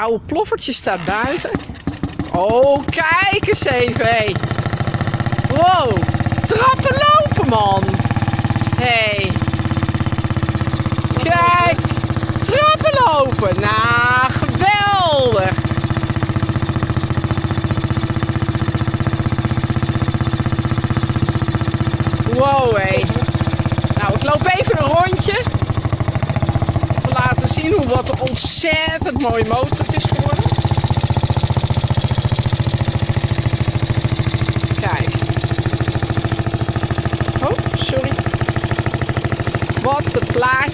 oude ploffertje staat buiten. Oh, kijk eens even, hé. Wow, trappen lopen, man. Hé. Kijk, trappen lopen. Nou, geweldig. Wow, hé. Nou, ik loop even een rondje. We laten zien hoe wat een ontzettend mooie motor het is geworden. Kijk. Oh, sorry. Wat een plaatje.